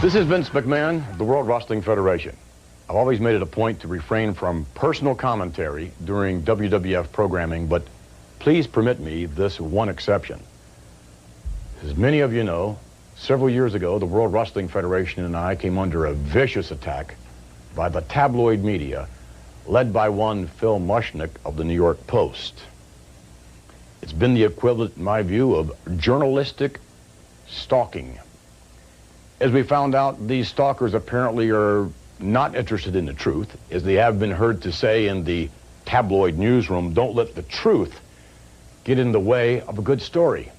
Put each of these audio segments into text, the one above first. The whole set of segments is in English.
This is Vince McMahon of the World Wrestling Federation. I've always made it a point to refrain from personal commentary during WWF programming, but please permit me this one exception. As many of you know, several years ago, the World Wrestling Federation and I came under a vicious attack by the tabloid media, led by one Phil Mushnick of the New York Post. It's been the equivalent, in my view, of journalistic stalking. As we found out, these stalkers apparently are not interested in the truth, as they have been heard to say in the tabloid newsroom, don't let the truth get in the way of a good story.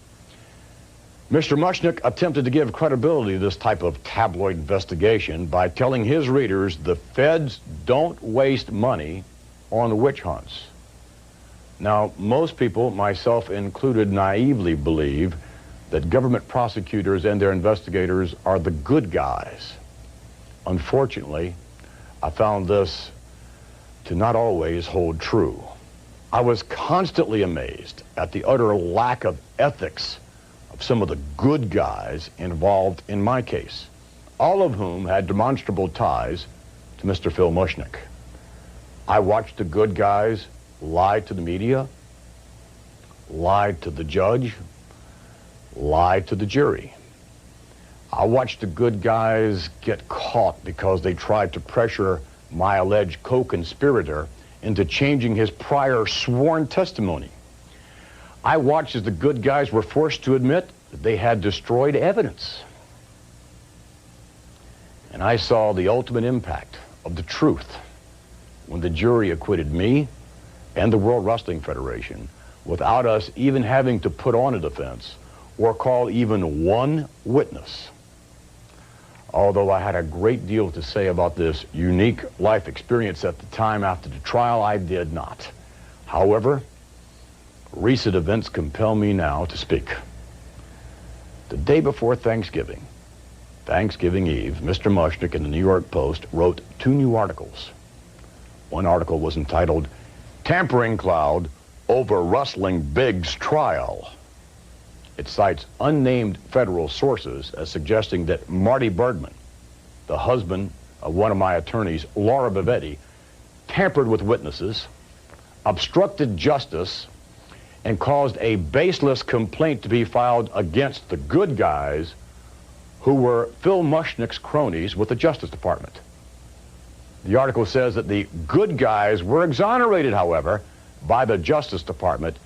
Mr. Mushnick attempted to give credibility to this type of tabloid investigation by telling his readers the feds don't waste money on witch hunts. Now, most people, myself included, naively believe that government prosecutors and their investigators are the good guys. Unfortunately, I found this to not always hold true. I was constantly amazed at the utter lack of ethics of some of the good guys involved in my case, all of whom had demonstrable ties to Mr. Phil Mushnick. I watched the good guys lie to the media, lie to the judge, lie to the jury. I watched the good guys get caught because they tried to pressure my alleged co-conspirator into changing his prior sworn testimony. I watched as the good guys were forced to admit that they had destroyed evidence. And I saw the ultimate impact of the truth when the jury acquitted me and the World Wrestling Federation without us even having to put on a defense or call even one witness. Although I had a great deal to say about this unique life experience at the time after the trial, I did not. However, recent events compel me now to speak. The day before Thanksgiving, Thanksgiving Eve, Mr. Mushnick in the New York Post wrote 2 new articles. One article was entitled, "Tampering Cloud Over Wrestling Big's Trial." It cites unnamed federal sources as suggesting that Marty Bergman, the husband of one of my attorneys, Laura Bavetti, tampered with witnesses, obstructed justice, and caused a baseless complaint to be filed against the good guys who were Phil Mushnick's cronies with the Justice Department. The article says that the good guys were exonerated, however, by the Justice Department,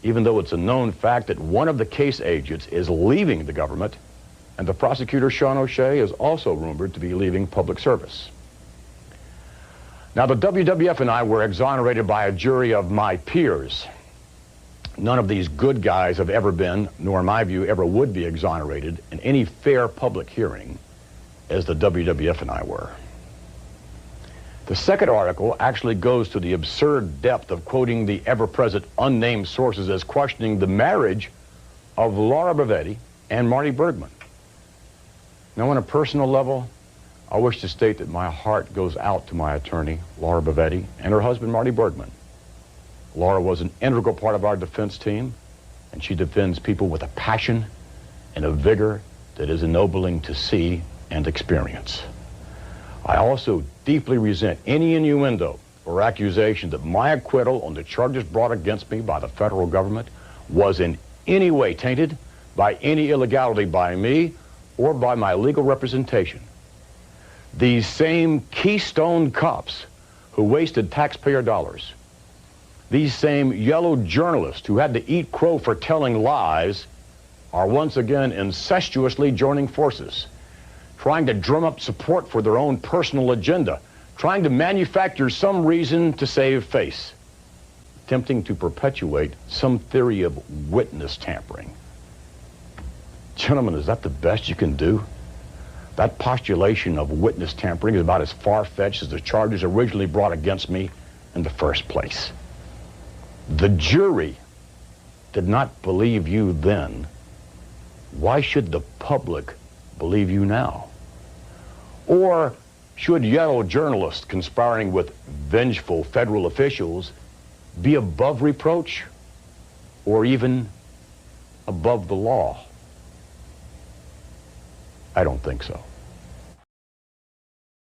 even though it's a known fact that one of the case agents is leaving the government, and the prosecutor, Sean O'Shea, is also rumored to be leaving public service. Now, the WWF and I were exonerated by a jury of my peers. None of these good guys have ever been, nor in my view ever would be, exonerated in any fair public hearing as the WWF and I were. The second article actually goes to the absurd depth of quoting the ever-present unnamed sources as questioning the marriage of Laura Bavetti and Marty Bergman. Now, on a personal level, I wish to state that my heart goes out to my attorney, Laura Bavetti, and her husband, Marty Bergman. Laura was an integral part of our defense team, and she defends people with a passion and a vigor that is ennobling to see and experience. I also deeply resent any innuendo or accusation that my acquittal on the charges brought against me by the federal government was in any way tainted by any illegality by me or by my legal representation. These same Keystone cops who wasted taxpayer dollars, these same yellow journalists who had to eat crow for telling lies, are once again incestuously joining forces, trying to drum up support for their own personal agenda, trying to manufacture some reason to save face, attempting to perpetuate some theory of witness tampering. Gentlemen, is that the best you can do? That postulation of witness tampering is about as far-fetched as the charges originally brought against me in the first place. The jury did not believe you then. Why should the public believe you now? Or should yellow journalists conspiring with vengeful federal officials be above reproach or even above the law? I don't think so.